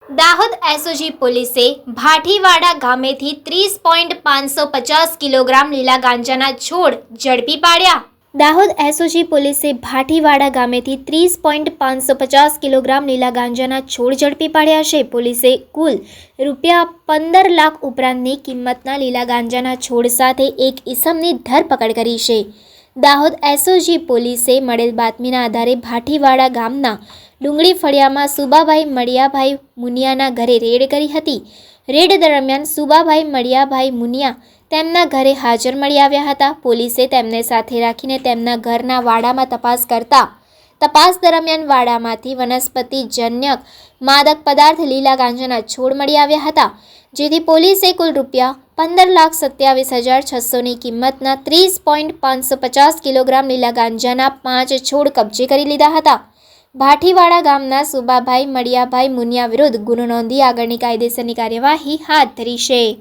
Dahod SOG પોલીસે ભાટીવાડા ગામેથી 30.550 kilogram લીલા ગાંજાના છોડ ઝડપી પાડ્યા। દાહોદ એસઓજી પોલીસે ભાટીવાડા ગામેથી 30.550 કિલોગ્રામ લીલા ગાંજાના છોડ ઝડપી પાડ્યા છે। પોલીસે કુલ ₹15 લાખ ઉપરાંતની કિંમતના લીલા ગાંજાના છોડ સાથે એક ઈસમની ધરપકડ કરી છે। દાહોદ એસઓજી પોલીસે મળેલ બાતમીના આધારે ભાટીવાડા ગામના ડુંગળી ફળિયામાં સુબાભાઈ મળિયાભાઈ મુનિયાના ઘરે રેડ કરી હતી। રેડ દરમિયાન સુબાભાઈ મળિયાભાઈ મુનિયા તેમના ઘરે હાજર મળી આવ્યા હતા। પોલીસે તેમને સાથે રાખીને તેમના ઘરના વાડામાં તપાસ કરતા તપાસ દરમિયાન વાડામાંથી વનસ્પતિજન્ય માદક પદાર્થ લીલા ગાંજાના છોડ મળી આવ્યા હતા, જેથી પોલીસે કુલ ₹15,27,600ની કિંમતના 30.550 કિલોગ્રામ લીલા ગાંજાના 5 છોડ કબજે કરી લીધા હતા। ભાટીવાડા ગામના સુબાભાઈ મળિયાભાઈ મુનિયા વિરુદ્ધ ગુનો નોંધી આગળની કાયદેસરની કાર્યવાહી હાથ ધરી છે।